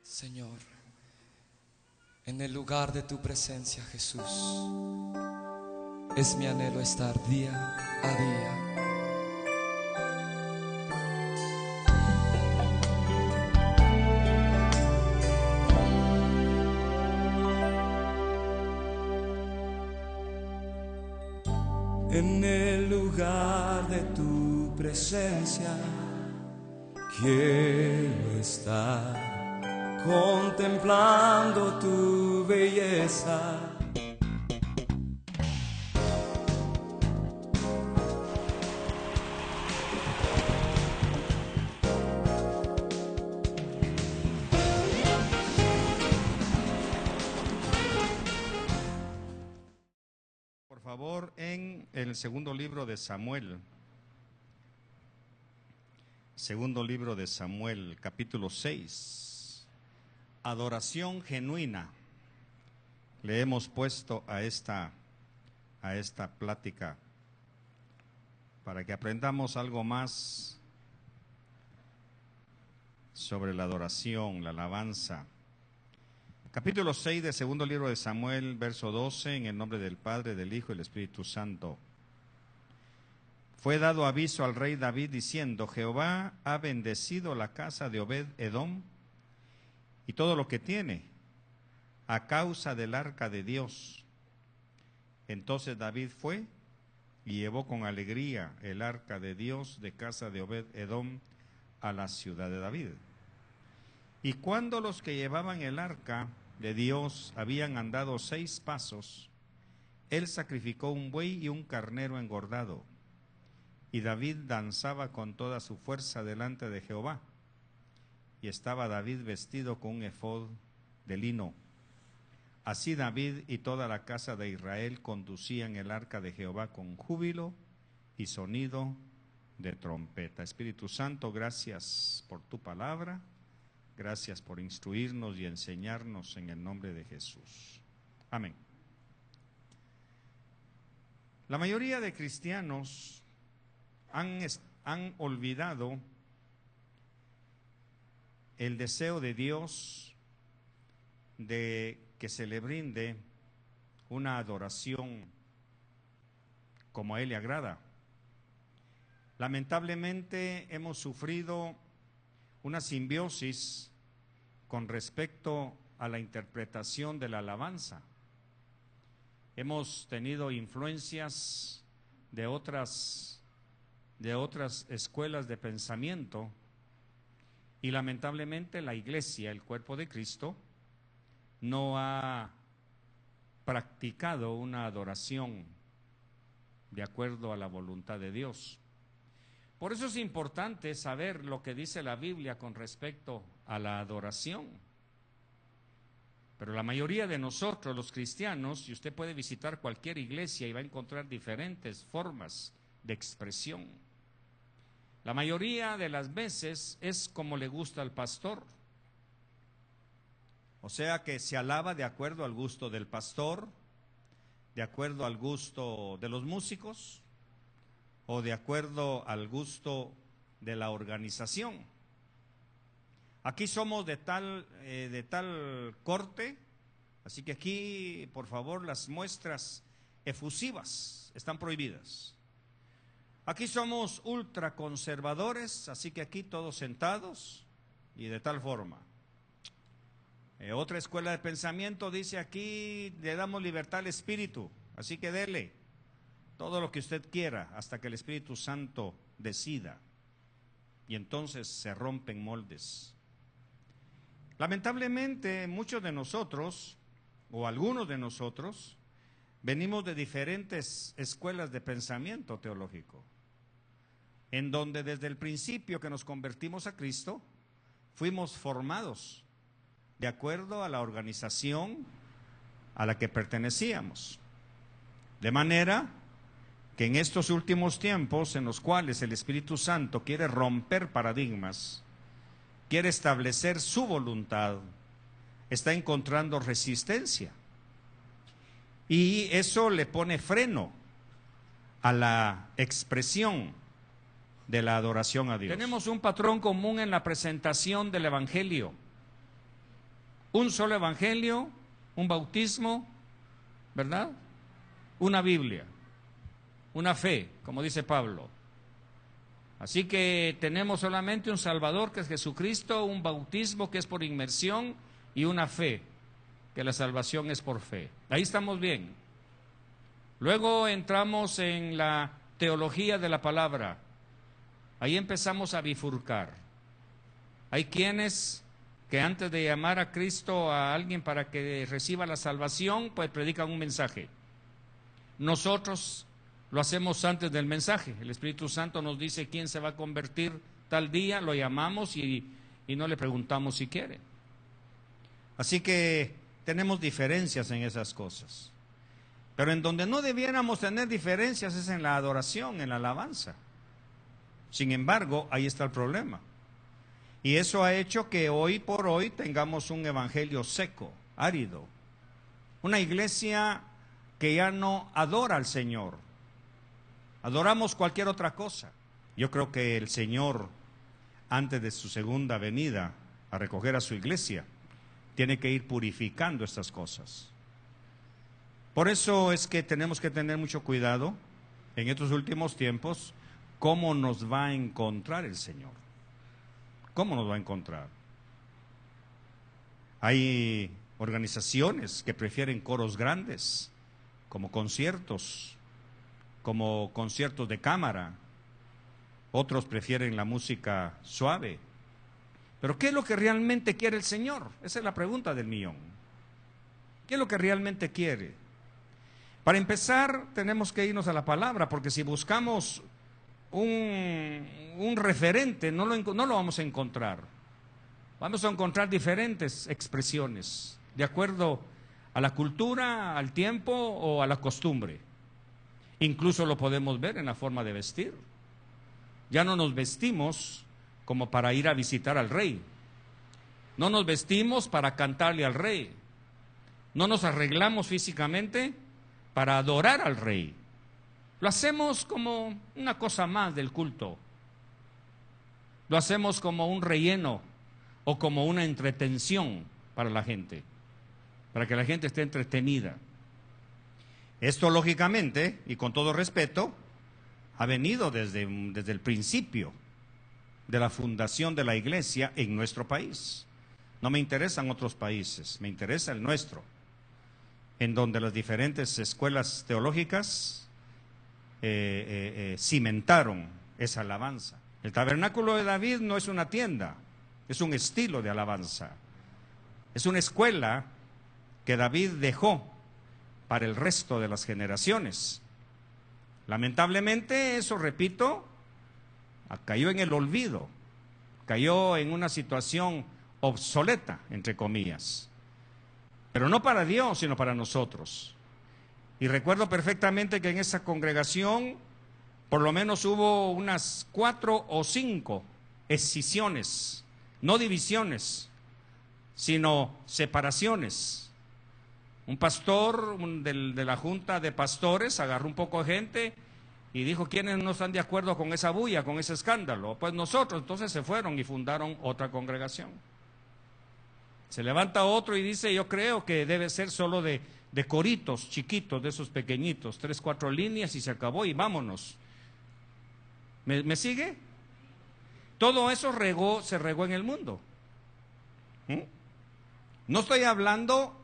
Señor, en el lugar de tu presencia, Jesús, es mi anhelo estar día a día. En el lugar de tu presencia quiero estar, contemplando tu belleza. Por favor, en el segundo libro de Samuel. Segundo libro de Samuel, capítulo 6. Adoración genuina. Le hemos puesto a esta plática para que aprendamos algo más sobre la adoración, la alabanza. Capítulo 6 del segundo libro de Samuel, verso 12, en el nombre del Padre, del Hijo y del Espíritu Santo. Fue dado aviso al rey David diciendo: Jehová ha bendecido la casa de Obed-Edom y todo lo que tiene, a causa del arca de Dios. Entonces David fue y llevó con alegría el arca de Dios de casa de Obed-Edom a la ciudad de David. Y cuando los que llevaban el arca de Dios habían andado 6 pasos, él sacrificó un buey y un carnero engordado. Y David danzaba con toda su fuerza delante de Jehová. Y estaba David vestido con un efod de lino. Así David y toda la casa de Israel conducían el arca de Jehová con júbilo y sonido de trompeta. Espíritu Santo, gracias por tu palabra. Gracias por instruirnos y enseñarnos en el nombre de Jesús. Amén. La mayoría de cristianos han olvidado el deseo de Dios de que se le brinde una adoración como a Él le agrada. Lamentablemente hemos sufrido una simbiosis con respecto a la interpretación de la alabanza. Hemos tenido influencias de otras escuelas de pensamiento y lamentablemente la iglesia, el cuerpo de Cristo, no ha practicado una adoración de acuerdo a la voluntad de Dios. Por eso es importante saber lo que dice la Biblia con respecto a la adoración. Pero la mayoría de nosotros, los cristianos, y usted puede visitar cualquier iglesia y va a encontrar diferentes formas de expresión. La mayoría de las veces es como le gusta al pastor. O sea que se alaba de acuerdo al gusto del pastor, de acuerdo al gusto de los músicos, o de acuerdo al gusto de la organización. Aquí somos de tal corte, así que aquí, por favor, las muestras efusivas están prohibidas. Aquí somos ultraconservadores, así que aquí todos sentados y de tal forma. Otra escuela de pensamiento dice: aquí le damos libertad al espíritu, así que dele todo lo que usted quiera hasta que el Espíritu Santo decida. Y entonces se rompen moldes. Lamentablemente muchos de nosotros, o algunos de nosotros, venimos de diferentes escuelas de pensamiento teológico, en donde desde el principio que nos convertimos a Cristo, fuimos formados de acuerdo a la organización a la que pertenecíamos. De manera que en estos últimos tiempos en los cuales el Espíritu Santo quiere romper paradigmas, quiere establecer su voluntad, está encontrando resistencia. Y eso le pone freno a la expresión de la adoración a Dios. Tenemos un patrón común en la presentación del Evangelio. Un solo evangelio, un bautismo, ¿verdad? Una Biblia, una fe, como dice Pablo. Así que tenemos solamente un Salvador, que es Jesucristo, un bautismo que es por inmersión y una fe, que la salvación es por fe. Ahí estamos bien. Luego entramos en la teología de la palabra. Ahí empezamos a bifurcar. Hay quienes que antes de llamar a Cristo a alguien para que reciba la salvación, pues predican un mensaje. Nosotros lo hacemos antes del mensaje. El Espíritu Santo nos dice quién se va a convertir tal día, lo llamamos y no le preguntamos si quiere. Así que tenemos diferencias en esas cosas. Pero en donde no debiéramos tener diferencias es en la adoración, en la alabanza. Sin embargo, ahí está el problema. Y eso ha hecho que hoy por hoy tengamos un evangelio seco, árido. Una iglesia que ya no adora al Señor. Adoramos cualquier otra cosa. Yo creo que el Señor, antes de su segunda venida a recoger a su iglesia, tiene que ir purificando estas cosas. Por eso es que tenemos que tener mucho cuidado en estos últimos tiempos, cómo nos va a encontrar el Señor. ¿Cómo nos va a encontrar? Hay organizaciones que prefieren coros grandes, como conciertos de cámara. Otros prefieren la música suave. Pero ¿qué es lo que realmente quiere el Señor? Esa es la pregunta del millón. ¿Qué es lo que realmente quiere? Para empezar, tenemos que irnos a la palabra, porque si buscamos un referente, no lo vamos a encontrar. Vamos a encontrar diferentes expresiones, de acuerdo a la cultura, al tiempo o a la costumbre. Incluso lo podemos ver en la forma de vestir. Ya no nos vestimos como para ir a visitar al rey. No nos vestimos para cantarle al rey. No nos arreglamos físicamente para adorar al rey. Lo hacemos como una cosa más del culto. Lo hacemos como un relleno o como una entretención para la gente, para que la gente esté entretenida. Esto lógicamente, y con todo respeto, ha venido desde el principio de la fundación de la iglesia en nuestro país. No me interesan otros países, me interesa el nuestro, en donde las diferentes escuelas teológicas cimentaron esa alabanza. El tabernáculo de David no es una tienda, es un estilo de alabanza. Es una escuela que David dejó para el resto de las generaciones. Lamentablemente, eso, repito, cayó en el olvido, cayó en una situación obsoleta, entre comillas. Pero no para Dios, sino para nosotros. Y recuerdo perfectamente que en esa congregación, por lo menos hubo unas 4 o 5 escisiones, no divisiones, sino separaciones. Un pastor de la junta de pastores agarró un poco de gente y dijo: ¿quiénes no están de acuerdo con esa bulla, con ese escándalo? Pues nosotros. Entonces se fueron y fundaron otra congregación. Se levanta otro y dice: yo creo que debe ser solo de coritos chiquitos, de esos pequeñitos, 3, 4 líneas y se acabó y vámonos. ¿Me sigue? Todo eso se regó en el mundo. No estoy hablando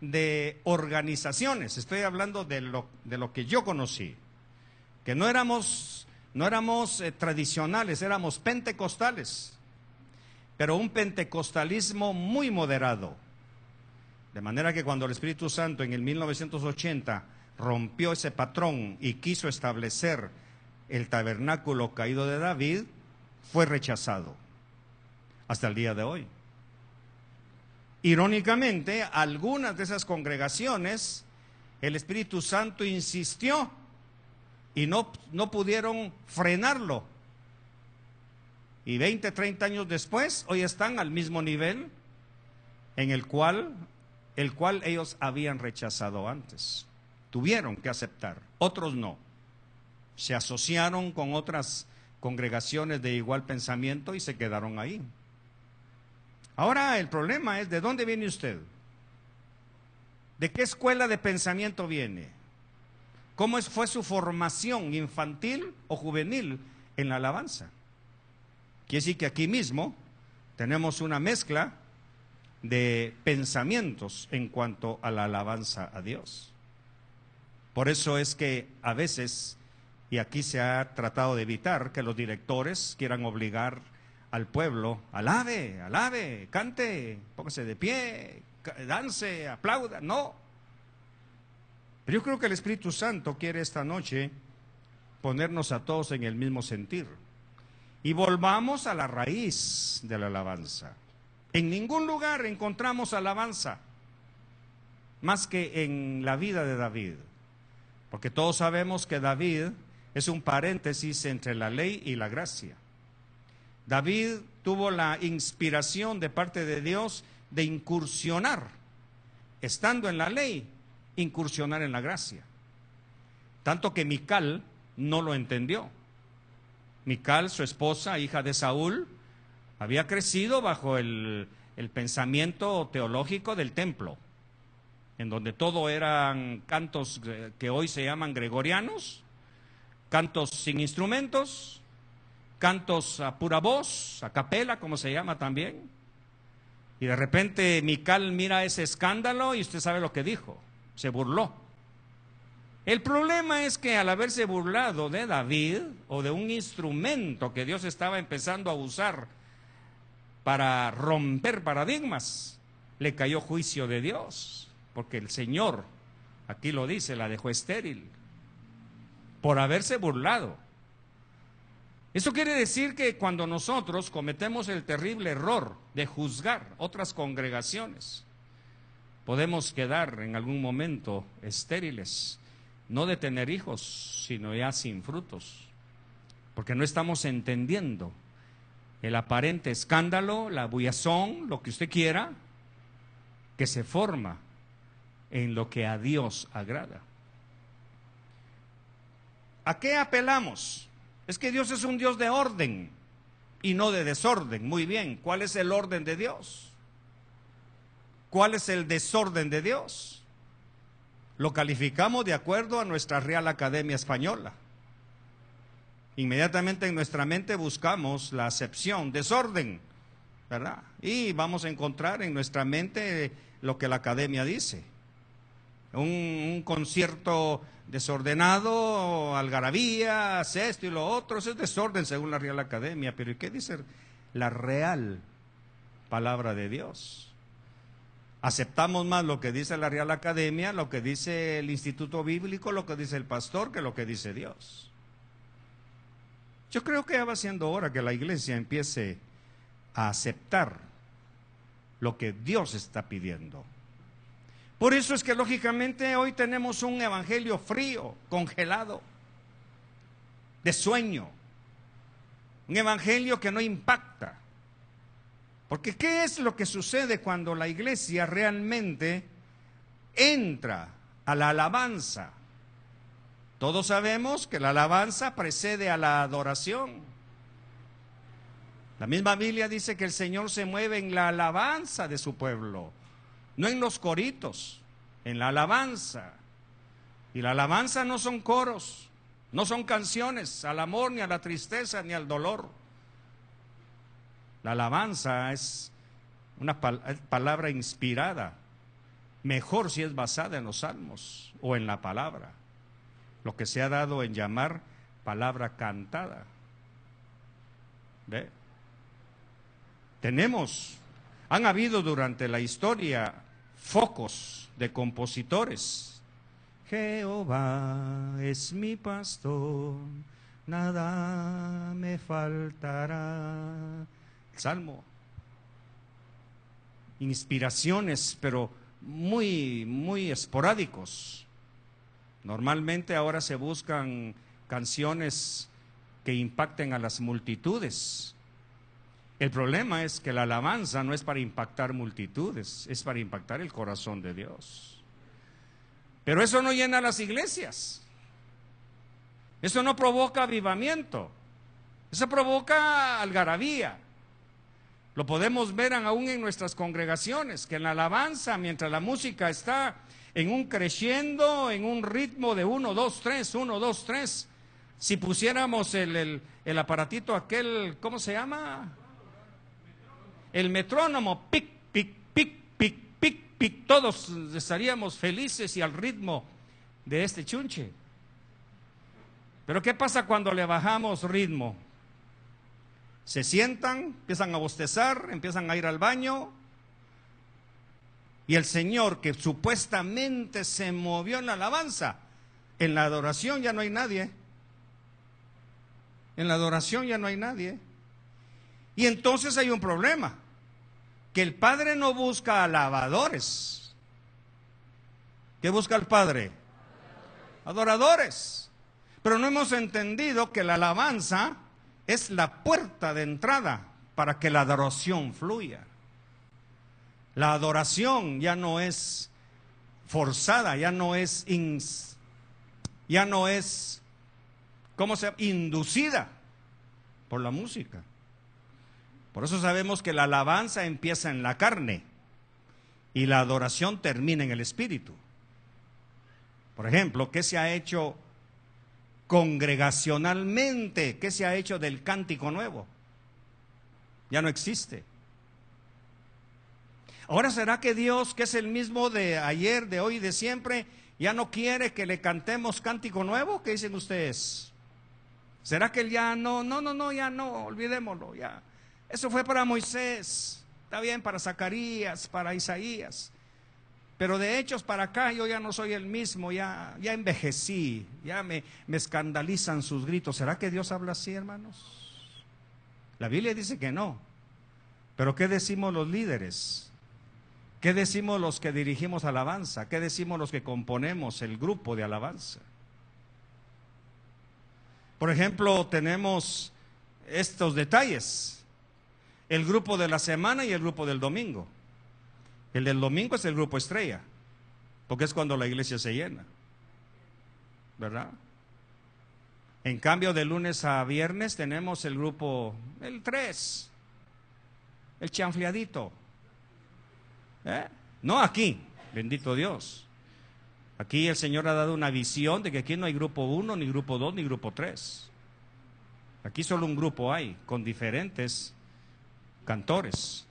de organizaciones, estoy hablando de lo que yo conocí, que no éramos tradicionales, éramos pentecostales, pero un pentecostalismo muy moderado, de manera que cuando el Espíritu Santo en el 1980 rompió ese patrón y quiso establecer el tabernáculo caído de David, fue rechazado hasta el día de hoy. Irónicamente, algunas de esas congregaciones, el Espíritu Santo insistió y no pudieron frenarlo. Y 20, 30 años después, hoy están al mismo nivel en el cual ellos habían rechazado antes. Tuvieron que aceptar, otros no. Se asociaron con otras congregaciones de igual pensamiento y se quedaron ahí. Ahora el problema es, ¿de dónde viene usted? ¿De qué escuela de pensamiento viene? ¿Cómo fue su formación infantil o juvenil en la alabanza? Quiere decir que aquí mismo tenemos una mezcla de pensamientos en cuanto a la alabanza a Dios. Por eso es que a veces, y aquí se ha tratado de evitar que los directores quieran obligar al pueblo, alabe, alabe, cante, póngase de pie, dance, aplauda, no. Pero yo creo que el Espíritu Santo quiere esta noche ponernos a todos en el mismo sentir. Y volvamos a la raíz de la alabanza. En ningún lugar encontramos alabanza más que en la vida de David. Porque todos sabemos que David es un paréntesis entre la ley y la gracia. David tuvo la inspiración de parte de Dios de incursionar, estando en la ley, incursionar en la gracia. Tanto que Mical no lo entendió. Mical, su esposa, hija de Saúl, había crecido bajo el pensamiento teológico del templo, en donde todo eran cantos que hoy se llaman gregorianos, cantos sin instrumentos, cantos a pura voz, a capela, como se llama también. Y de repente Mical mira ese escándalo y usted sabe lo que dijo, se burló. El problema es que al haberse burlado de David o de un instrumento que Dios estaba empezando a usar para romper paradigmas, le cayó juicio de Dios, porque el Señor, aquí lo dice, la dejó estéril por haberse burlado. Eso quiere decir que cuando nosotros cometemos el terrible error de juzgar otras congregaciones, podemos quedar en algún momento estériles, no de tener hijos, sino ya sin frutos, porque no estamos entendiendo el aparente escándalo, la bullazón, lo que usted quiera, que se forma en lo que a Dios agrada. ¿A qué apelamos? Es que Dios es un Dios de orden y no de desorden. Muy bien, ¿cuál es el orden de Dios? ¿Cuál es el desorden de Dios? Lo calificamos de acuerdo a nuestra Real Academia Española. Inmediatamente en nuestra mente buscamos la acepción, desorden, ¿verdad? Y vamos a encontrar en nuestra mente lo que la Academia dice. Un concierto desordenado, algarabía, esto y lo otro, eso es desorden según la Real Academia. Pero ¿y qué dice la Real Palabra de Dios? Aceptamos más lo que dice la Real Academia, lo que dice el Instituto Bíblico, lo que dice el pastor, que lo que dice Dios. Yo creo que ya va siendo hora que la iglesia empiece a aceptar lo que Dios está pidiendo. Por eso es que lógicamente hoy tenemos un evangelio frío, congelado, de sueño. Un evangelio que no impacta. Porque ¿qué es lo que sucede cuando la iglesia realmente entra a la alabanza? Todos sabemos que la alabanza precede a la adoración. La misma Biblia dice que el Señor se mueve en la alabanza de su pueblo, no en los coritos, en la alabanza. Y la alabanza no son coros, no son canciones al amor, ni a la tristeza, ni al dolor. La alabanza es una palabra inspirada, mejor si es basada en los salmos o en la palabra, lo que se ha dado en llamar palabra cantada. ¿Ve? Han habido durante la historia focos de compositores. Jehová es mi pastor, nada me faltará. Salmo. Inspiraciones, pero muy esporádicos. Normalmente ahora se buscan canciones que impacten a las multitudes. El problema es que la alabanza no es para impactar multitudes, es para impactar el corazón de Dios. Pero eso no llena las iglesias. Eso no provoca avivamiento. Eso provoca algarabía. Lo podemos ver aún en nuestras congregaciones, que en la alabanza, mientras la música está en un creciendo, en un ritmo de 1, 2, 3, 1, 2, 3. Si pusiéramos el aparatito aquel, ¿cómo se llama? El metrónomo, pic, pic, pic, pic, pic, pic, todos estaríamos felices y al ritmo de este chunche. Pero ¿qué pasa cuando le bajamos ritmo? Se sientan, empiezan a bostezar, empiezan a ir al baño. Y el Señor, que supuestamente se movió en la alabanza, en la adoración ya no hay nadie. En la adoración ya no hay nadie. Y entonces hay un problema, que el Padre no busca alabadores. ¿Qué busca el Padre? Adoradores. Pero no hemos entendido que la alabanza es la puerta de entrada para que la adoración fluya. La adoración ya no es forzada, ya no es inducida por la música. Por eso sabemos que la alabanza empieza en la carne y la adoración termina en el espíritu. Por ejemplo, ¿qué se ha hecho congregacionalmente? ¿Qué se ha hecho del cántico nuevo? Ya no existe. Ahora, ¿será que Dios, que es el mismo de ayer, de hoy y de siempre, ya no quiere que le cantemos cántico nuevo? ¿Qué dicen ustedes? ¿Será que él ya no, ya no, olvidémoslo, ya? Eso fue para Moisés, está bien, para Zacarías, para Isaías. Pero de hechos para acá yo ya no soy el mismo, ya envejecí, ya me escandalizan sus gritos. ¿Será que Dios habla así, hermanos? La Biblia dice que no. Pero ¿qué decimos los líderes? ¿Qué decimos los que dirigimos alabanza? ¿Qué decimos los que componemos el grupo de alabanza? Por ejemplo, tenemos estos detalles: el grupo de la semana y el grupo del domingo. El del domingo es el grupo estrella, porque es cuando la iglesia se llena, ¿verdad? En cambio, de lunes a viernes tenemos el grupo, el 3, el chanfleadito. No aquí, bendito Dios. Aquí el Señor ha dado una visión de que aquí no hay grupo 1, ni grupo 2, ni grupo 3. Aquí solo un grupo hay, con diferentes cantores.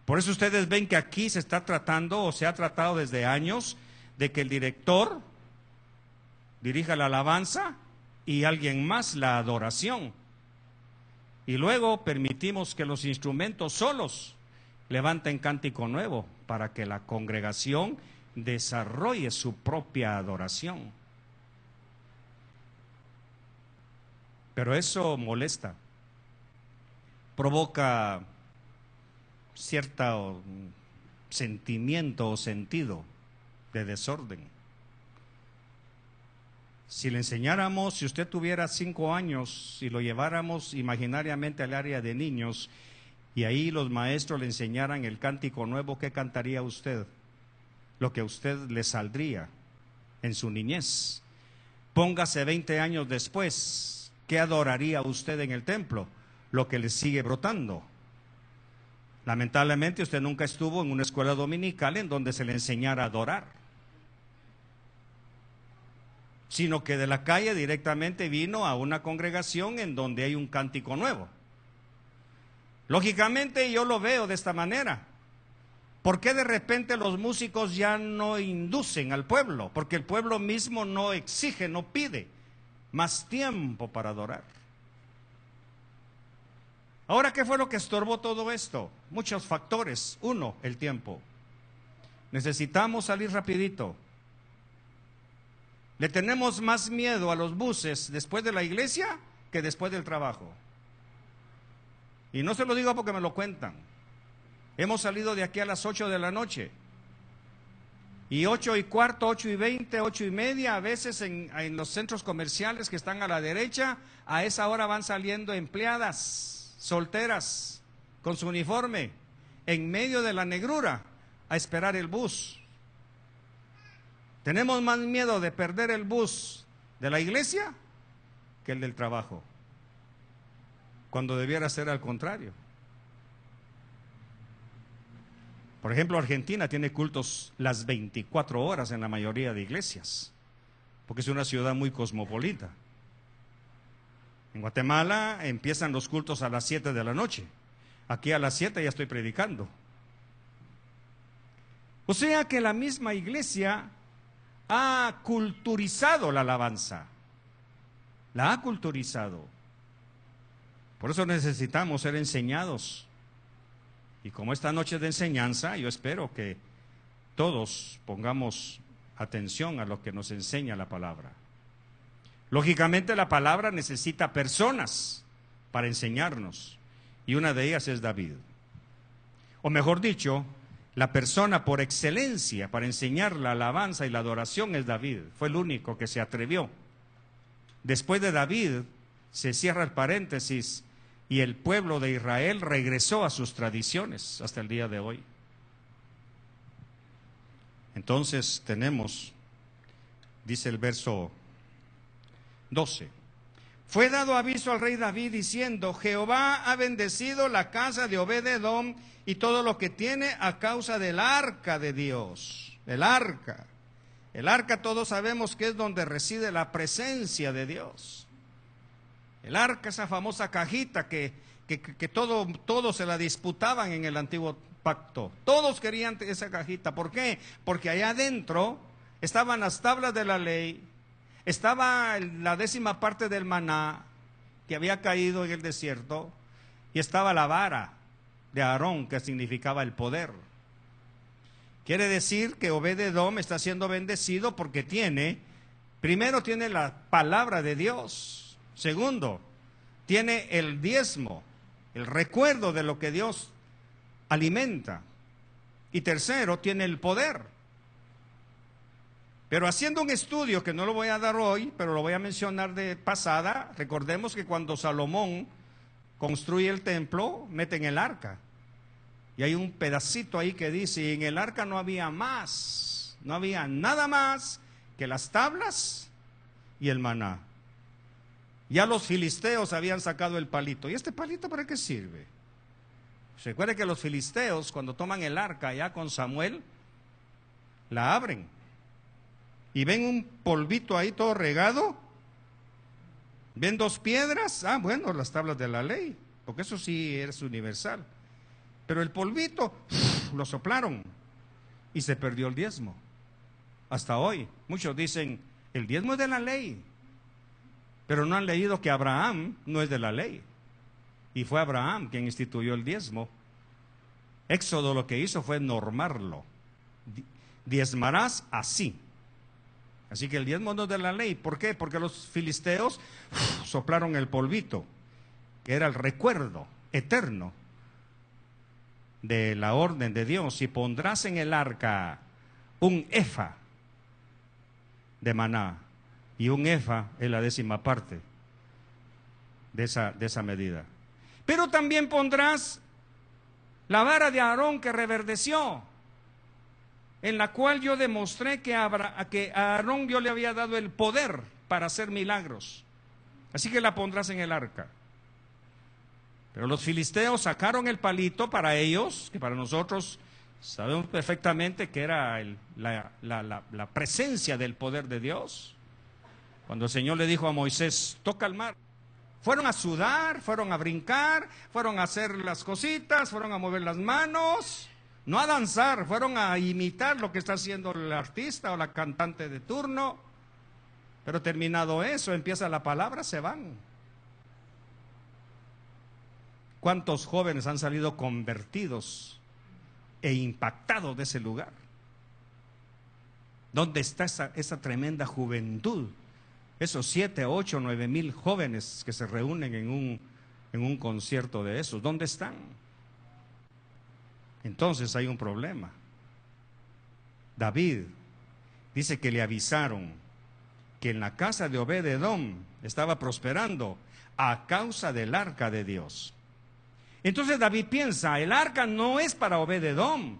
Por eso ustedes ven que aquí se está tratando, o se ha tratado desde años, de que el director dirija la alabanza y alguien más la adoración. Y luego permitimos que los instrumentos solos levanten cántico nuevo para que la congregación desarrolle su propia adoración. Pero eso molesta, provoca cierto sentimiento o sentido de desorden. Si le enseñáramos, si usted tuviera 5 años y lo lleváramos imaginariamente al área de niños y ahí los maestros le enseñaran el cántico nuevo, ¿qué cantaría usted? Lo que a usted le saldría en su niñez. Póngase 20 años después, ¿qué adoraría usted en el templo? Lo que le sigue brotando. Lamentablemente usted nunca estuvo en una escuela dominical en donde se le enseñara a adorar, sino que de la calle directamente vino a una congregación en donde hay un cántico nuevo. Lógicamente yo lo veo de esta manera. ¿Por qué de repente los músicos ya no inducen al pueblo? Porque el pueblo mismo no exige, no pide más tiempo para adorar. Ahora, ¿qué fue lo que estorbó todo esto? Muchos factores. Uno, el tiempo. Necesitamos salir rapidito. Le tenemos más miedo a los buses después de la iglesia que después del trabajo. Y no se lo digo porque me lo cuentan. Hemos salido de aquí a las 8 de la noche. Y 8:15, 8:20, 8:30, a veces en los centros comerciales que están a la derecha, a esa hora van saliendo empleadas solteras con su uniforme en medio de la negrura a esperar el bus. Tenemos más miedo de perder el bus de la iglesia que el del trabajo, cuando debiera ser al contrario. Por ejemplo, Argentina tiene cultos las 24 horas en la mayoría de iglesias, porque es una ciudad muy cosmopolita. En Guatemala empiezan los cultos a las 7 de la noche. Aquí a las 7 ya estoy predicando. O sea que la misma iglesia ha culturizado la alabanza. La ha culturizado. Por eso necesitamos ser enseñados. Y como esta noche es de enseñanza, yo espero que todos pongamos atención a lo que nos enseña la palabra. Lógicamente la palabra necesita personas para enseñarnos. Y una de ellas es David. O mejor dicho, la persona por excelencia para enseñar la alabanza y la adoración es David. Fue el único que se atrevió. Después de David, se cierra el paréntesis, y el pueblo de Israel regresó a sus tradiciones hasta el día de hoy. Entonces tenemos, dice el verso 12, fue dado aviso al rey David diciendo, Jehová ha bendecido la casa de Obed-edom y todo lo que tiene a causa del arca de Dios. El arca todos sabemos que es donde reside la presencia de Dios. El arca, esa famosa cajita que todos se la disputaban en el antiguo pacto. Todos querían esa cajita. ¿Por qué? Porque allá adentro estaban las tablas de la ley, estaba la 10ª parte del maná que había caído en el desierto, y estaba la vara de Aarón, que significaba el poder. Quiere decir que Obed-edom está siendo bendecido porque primero tiene la palabra de Dios. Segundo, tiene el diezmo, el recuerdo de lo que Dios alimenta. Y tercero, tiene el poder. Pero haciendo un estudio que no lo voy a dar hoy, pero lo voy a mencionar de pasada, recordemos que cuando Salomón construye el templo, meten el arca. Y hay un pedacito ahí que dice, y en el arca no había más, no había nada más que las tablas y el maná. Ya los filisteos habían sacado el palito. ¿Y este palito para qué sirve? Recuerde que los filisteos, cuando toman el arca ya con Samuel, la abren y ven un polvito ahí todo regado. Ven 2 piedras. Bueno, las tablas de la ley, porque eso sí es universal. Pero el polvito lo soplaron y se perdió el diezmo. Hasta hoy, muchos dicen, el diezmo es de la ley. Pero no han leído que Abraham no es de la ley. Y fue Abraham quien instituyó el diezmo. Éxodo lo que hizo fue normarlo. Diezmarás así. Así que el diezmo no es de la ley. ¿Por qué? Porque los filisteos soplaron el polvito, que era el recuerdo eterno de la orden de Dios. Y pondrás en el arca un efa de maná. Y un efa es la 10ª parte de esa medida. Pero también pondrás la vara de Aarón que reverdeció, en la cual yo demostré que a Aarón yo le había dado el poder para hacer milagros. Así que la pondrás en el arca. Pero los filisteos sacaron el palito para ellos, que para nosotros sabemos perfectamente que era la presencia del poder de Dios. Cuando el Señor le dijo a Moisés, toca el mar. Fueron a sudar, fueron a brincar, fueron a hacer las cositas, fueron a mover las manos, no a danzar, fueron a imitar lo que está haciendo el artista o la cantante de turno. Pero terminado eso, empieza la palabra, se van. ¿Cuántos jóvenes han salido convertidos e impactados de ese lugar? ¿Dónde está esa tremenda juventud? Esos 7, 8, 9 mil jóvenes que se reúnen en un concierto de esos, ¿dónde están? Entonces hay un problema. David dice que le avisaron que en la casa de Obed-edom estaba prosperando a causa del arca de Dios. Entonces David piensa, el arca no es para Obed-edom.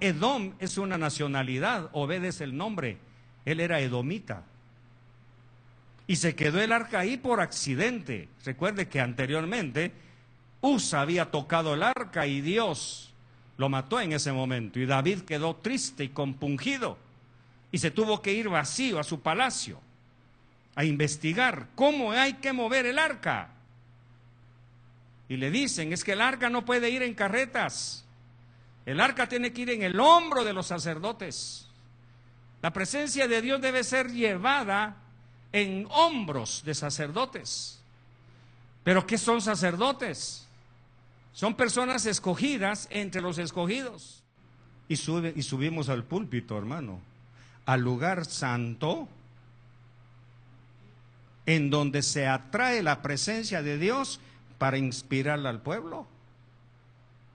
Edom es una nacionalidad, Obed es el nombre, él era edomita. Y se quedó el arca ahí por accidente. Recuerde que anteriormente Usa había tocado el arca y Dios Lo mató en ese momento y David quedó triste y compungido y se tuvo que ir vacío a su palacio a investigar cómo hay que mover el arca. Y le dicen, es que el arca no puede ir en carretas, el arca tiene que ir en el hombro de los sacerdotes. La presencia de Dios debe ser llevada en hombros de sacerdotes. ¿Pero qué son sacerdotes? Son personas escogidas entre los escogidos. Y subimos al púlpito, hermano, al lugar santo, en donde se atrae la presencia de Dios para inspirarla al pueblo.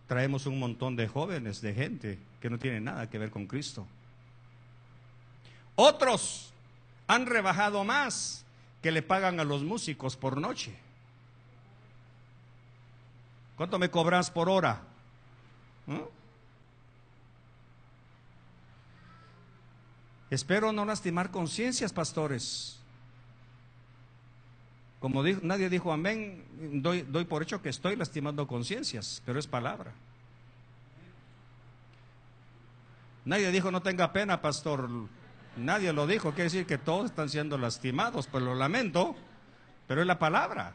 Traemos un montón de jóvenes, de gente que no tiene nada que ver con Cristo. Otros han rebajado más, que le pagan a los músicos por noche. ¿Cuánto me cobras por hora? Espero no lastimar conciencias, pastores. Como nadie dijo amén, doy por hecho que estoy lastimando conciencias, pero es palabra. Nadie dijo no tenga pena, pastor. Nadie lo dijo, quiere decir que todos están siendo lastimados, pues lo lamento, pero es la palabra.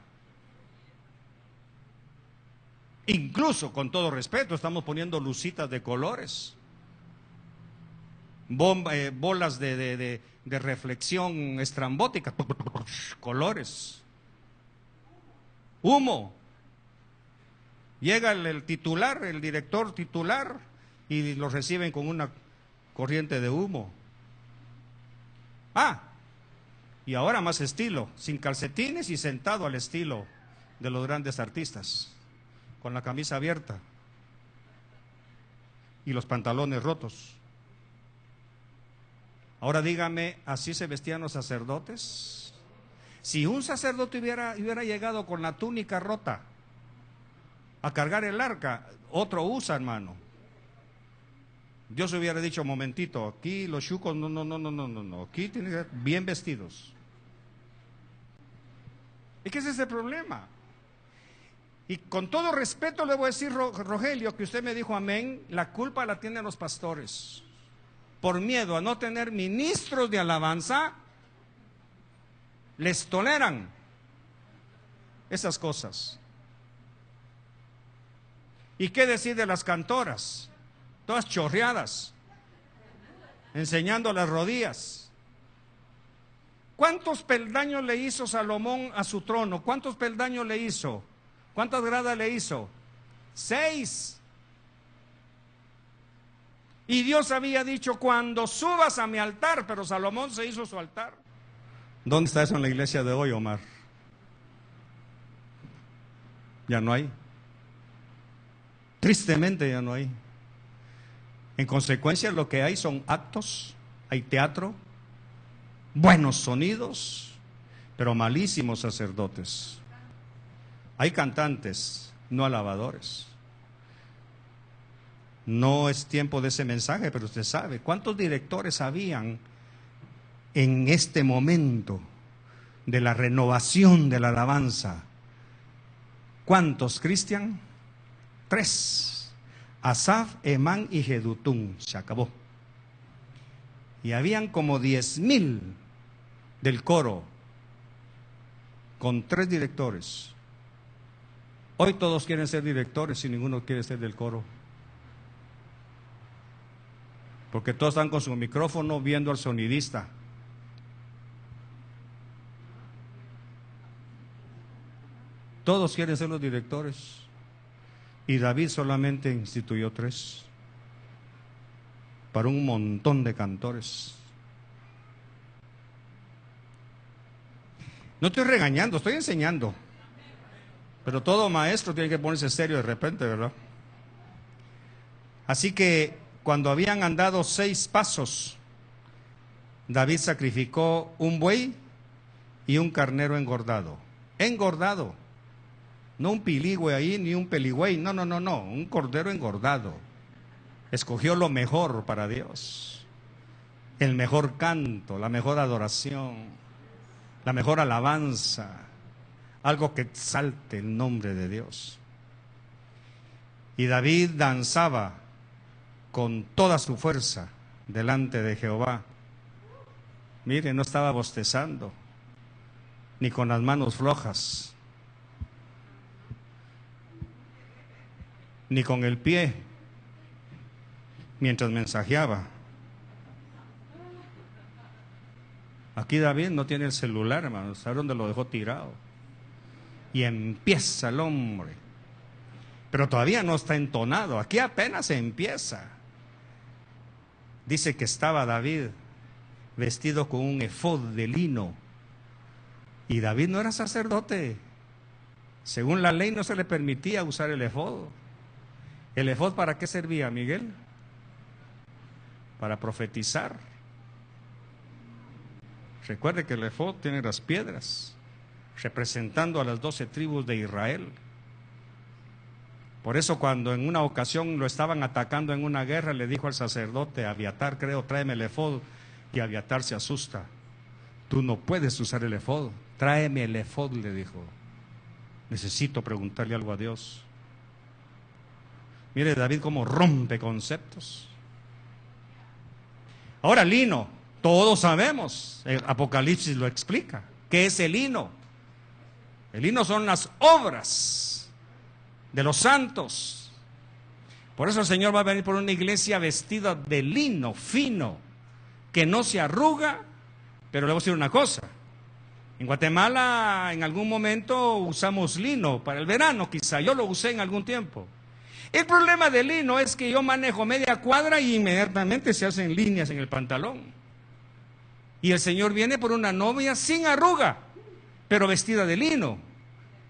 Incluso, con todo respeto, estamos poniendo lucitas de colores, bolas de reflexión estrambótica, colores, humo. Llega el titular, el director titular, y lo reciben con una corriente de humo. Y ahora más estilo, sin calcetines y sentado al estilo de los grandes artistas, con la camisa abierta y los pantalones rotos. Ahora dígame, ¿así se vestían los sacerdotes? Si un sacerdote hubiera llegado con la túnica rota a cargar el arca, otro usa, hermano. Dios hubiera dicho, momentito, aquí los chucos, no, aquí tienen que ser bien vestidos. ¿Y qué es ese problema? Y con todo respeto le voy a decir, Rogelio, que usted me dijo amén, la culpa la tienen los pastores. Por miedo a no tener ministros de alabanza, les toleran esas cosas. ¿Y qué decir de las cantoras? Todas chorreadas, enseñando las rodillas. ¿Cuántos peldaños le hizo Salomón a su trono? ¿Cuántos peldaños le hizo? ¿Cuántas gradas le hizo? 6. Y Dios había dicho, cuando subas a mi altar, pero Salomón se hizo su altar. ¿Dónde está eso en la iglesia de hoy, Omar? Ya no hay. Tristemente ya no hay. En consecuencia, lo que hay son actos, hay teatro, buenos sonidos, pero malísimos sacerdotes. Hay cantantes, no alabadores. No es tiempo de ese mensaje, pero usted sabe, ¿cuántos directores habían en este momento de la renovación de la alabanza? ¿Cuántos, Cristian? 3. Asaf, Emán y Jedutún. Se acabó. Y habían como 10,000 del coro, con 3 directores. Hoy todos quieren ser directores y ninguno quiere ser del coro. Porque todos están con su micrófono viendo al sonidista. Todos quieren ser los directores. Y David solamente instituyó 3 para un montón de cantores. No estoy regañando, estoy enseñando. Pero todo maestro tiene que ponerse serio de repente, ¿verdad? Así que cuando habían andado 6 pasos, David sacrificó un buey y un carnero engordado. Engordado. No un piligüe ahí, ni un peligüey, no, un cordero engordado. Escogió lo mejor para Dios. El mejor canto, la mejor adoración, la mejor alabanza. Algo que exalte el nombre de Dios. Y David danzaba con toda su fuerza delante de Jehová. Mire, no estaba bostezando, ni con las manos flojas, ni con el pie, mientras mensajeaba. Aquí David no tiene el celular, hermanos, ¿sabe dónde lo dejó tirado? Y empieza el hombre, pero todavía no está entonado, aquí apenas empieza. Dice que estaba David vestido con un efod de lino, y David no era sacerdote. Según la ley no se le permitía usar el efod. ¿El efod para qué servía, Miguel? Para profetizar. Recuerde que el efod tiene las piedras, representando a las 12 tribus de Israel. Por eso cuando en una ocasión lo estaban atacando en una guerra, le dijo al sacerdote, Abiatar creo, tráeme el efod. Y Abiatar se asusta. Tú no puedes usar el efod. Tráeme el efod, le dijo. Necesito preguntarle algo a Dios. Mire David cómo rompe conceptos. Ahora lino, todos sabemos, el Apocalipsis lo explica. ¿Qué es el lino? El lino son las obras de los santos. Por eso el Señor va a venir por una iglesia vestida de lino fino, que no se arruga. Pero le voy a decir una cosa. En Guatemala en algún momento usamos lino para el verano, quizá. Yo lo usé en algún tiempo. El problema del lino es que yo manejo media cuadra y inmediatamente se hacen líneas en el pantalón. Y el Señor viene por una novia sin arruga, pero vestida de lino.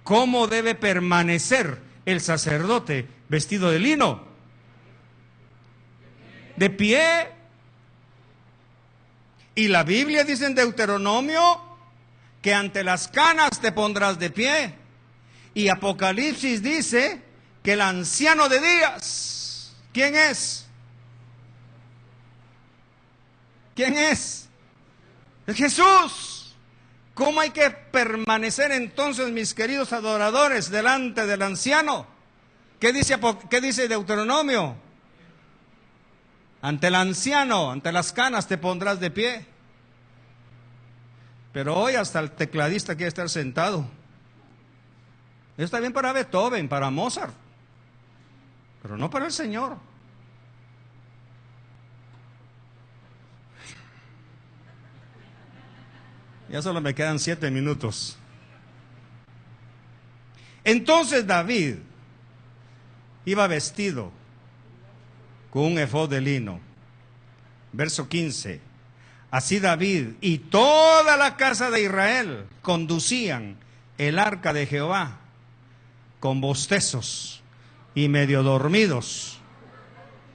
¿Cómo debe permanecer el sacerdote vestido de lino? De pie. Y la Biblia dice en Deuteronomio que ante las canas te pondrás de pie. Y Apocalipsis dice que el anciano de días, ¿quién es? ¿Quién es? Es Jesús. ¿Cómo hay que permanecer entonces, mis queridos adoradores, delante del anciano? ¿Qué dice Deuteronomio? Ante el anciano, ante las canas te pondrás de pie. Pero hoy hasta el tecladista quiere estar sentado. Eso está bien para Beethoven, para Mozart, pero no para el Señor. Ya solo me quedan 7 minutos. Entonces David iba vestido con un efod de lino. Verso 15. Así David y toda la casa de Israel conducían el arca de Jehová con bostezos y medio dormidos,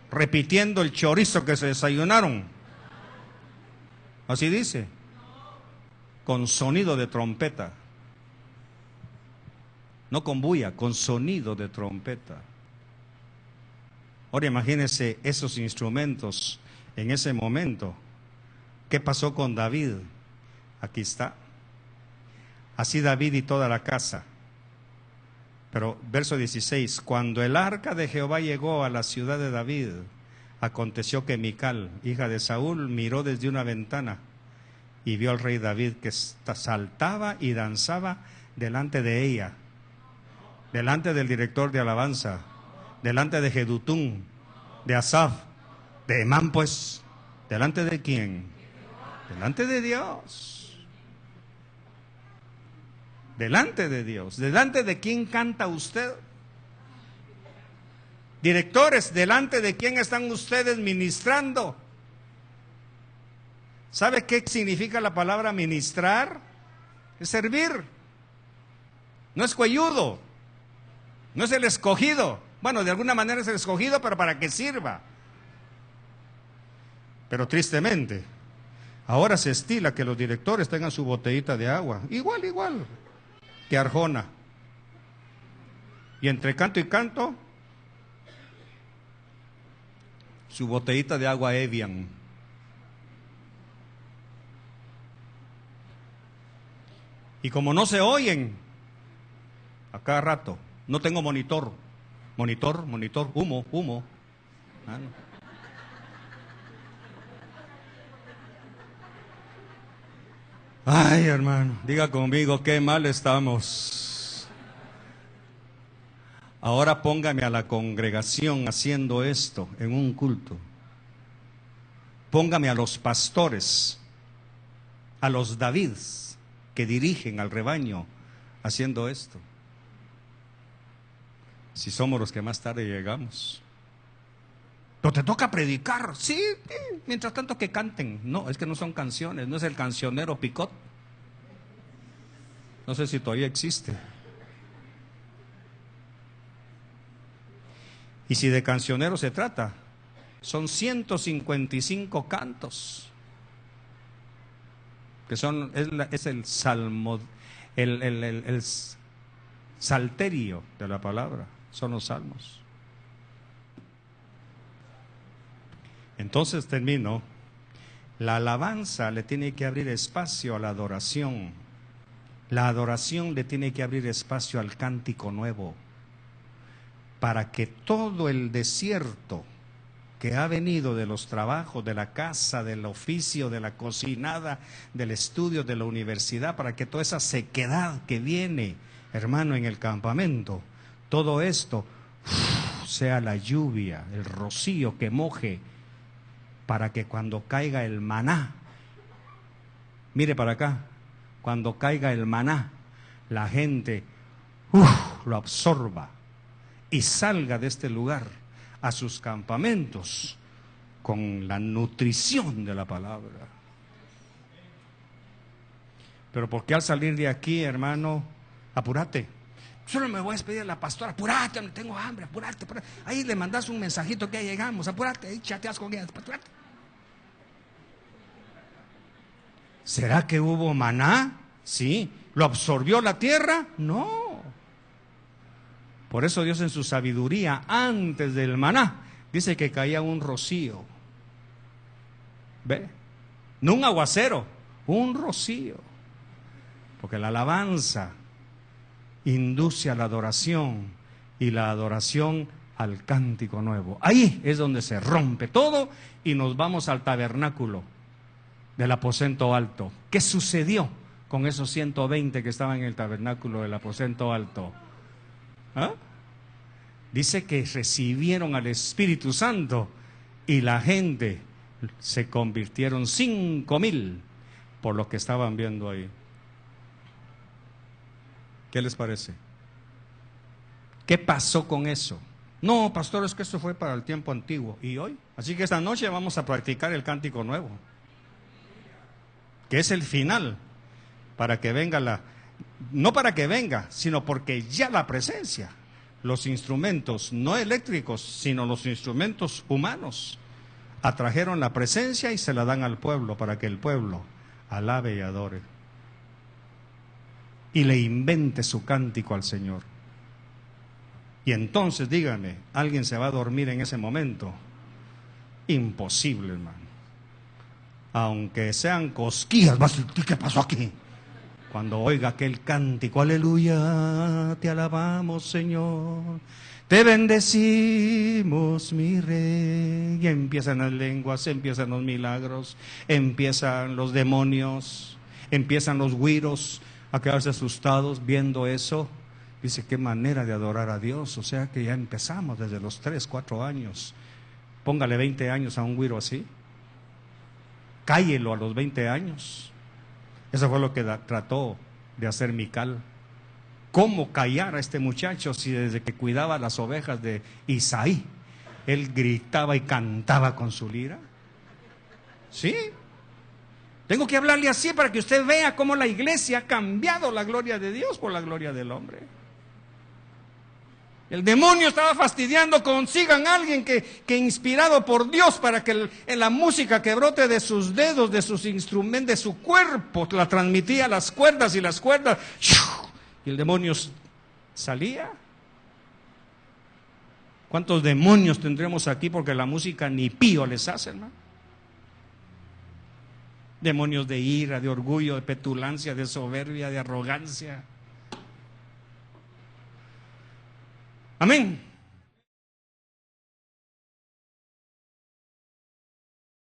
repitiendo el chorizo que se desayunaron. Así dice, con sonido de trompeta. No con bulla, con sonido de trompeta. Ahora imagínense esos instrumentos en ese momento. ¿Qué pasó con David? Aquí está. Así David y toda la casa. Pero verso 16, cuando el arca de Jehová llegó a la ciudad de David, aconteció que Mical, hija de Saúl, miró desde una ventana y vio al rey David que saltaba y danzaba delante de ella, delante del director de alabanza, delante de Jedutún, de Asaf, de Emán, pues, ¿delante de quién? Delante de Dios. Delante de Dios. ¿Delante de quién canta usted? Directores, ¿delante de quién están ustedes ministrando? ¿Sabe qué significa la palabra ministrar? Es servir. No es cuelludo. No es el escogido. Bueno, de alguna manera es el escogido, pero para que sirva. Pero tristemente, ahora se estila que los directores tengan su botellita de agua. Igual que Arjona. Y entre canto y canto, su botellita de agua Evian. Y como no se oyen, a cada rato, no tengo monitor, humo. Ah, no. Ay, hermano, diga conmigo, qué mal estamos. Ahora póngame a la congregación haciendo esto en un culto. Póngame a los pastores, a los Davids que dirigen al rebaño haciendo esto. Si somos los que más tarde llegamos. Pero te toca predicar, sí, mientras tanto que canten. No, es que no son canciones, no es el cancionero Picot. No sé si todavía existe. Y si de cancionero se trata, son 155 cantos, que es el salmo, el salterio de la palabra, son los salmos. Entonces termino. La alabanza le tiene que abrir espacio a la adoración. La adoración le tiene que abrir espacio al cántico nuevo, para que todo el desierto que ha venido de los trabajos, de la casa, del oficio, de la cocinada, del estudio, de la universidad, para que toda esa sequedad que viene, hermano, en el campamento, todo esto sea la lluvia, el rocío que moje, para que cuando caiga el maná, mire para acá, cuando caiga el maná, la gente lo absorba y salga de este lugar a sus campamentos con la nutrición de la palabra. Pero ¿por qué al salir de aquí, hermano, apúrate? Solo me voy a despedir a la pastora, apúrate, no tengo hambre, apúrate, apúrate. Ahí le mandas un mensajito que ya llegamos, apúrate, ahí chateas con ella, apúrate. ¿Será que hubo maná? Sí. ¿Lo absorbió la tierra? No. Por eso Dios en su sabiduría, antes del maná, dice que caía un rocío. ¿Ve? No un aguacero, un rocío. Porque la alabanza induce a la adoración y la adoración al cántico nuevo. Ahí es donde se rompe todo y nos vamos al tabernáculo del aposento alto. ¿Qué sucedió con esos 120 que estaban en el tabernáculo del aposento alto? ¿Ah? Dice que recibieron al Espíritu Santo y la gente se convirtieron 5,000 por lo que estaban viendo ahí. ¿Qué les parece? ¿Qué pasó con eso? No, pastor, es que eso fue para el tiempo antiguo. ¿Y hoy? Así que esta noche vamos a practicar el cántico nuevo, que es el final, para que venga no para que venga, sino porque ya la presencia, los instrumentos no eléctricos, sino los instrumentos humanos, atrajeron la presencia y se la dan al pueblo, para que el pueblo alabe y adore. Y le invente su cántico al Señor. Y entonces, dígame, ¿alguien se va a dormir en ese momento? Imposible, hermano. Aunque sean cosquillas, ¿qué pasó aquí? Cuando oiga aquel cántico, aleluya, te alabamos, Señor, te bendecimos, mi Rey. Y empiezan las lenguas, empiezan los milagros, empiezan los demonios, empiezan los güiros a quedarse asustados viendo eso. Dice, qué manera de adorar a Dios. O sea que ya empezamos desde los 3, 4 años. Póngale 20 años a un güiro así. Cállelo a los 20 años. Eso fue lo que trató de hacer Mical. ¿Cómo callar a este muchacho si desde que cuidaba las ovejas de Isaí, él gritaba y cantaba con su lira? ¿Sí? Tengo que hablarle así para que usted vea cómo la iglesia ha cambiado la gloria de Dios por la gloria del hombre. El demonio estaba fastidiando, consigan a alguien que inspirado por Dios para que en la música que brote de sus dedos, de sus instrumentos, de su cuerpo, la transmitía a las cuerdas y las cuerdas, y el demonio salía. ¿Cuántos demonios tendremos aquí porque la música ni pío les hace, hermano? Demonios de ira, de orgullo, de petulancia, de soberbia, de arrogancia. Amén.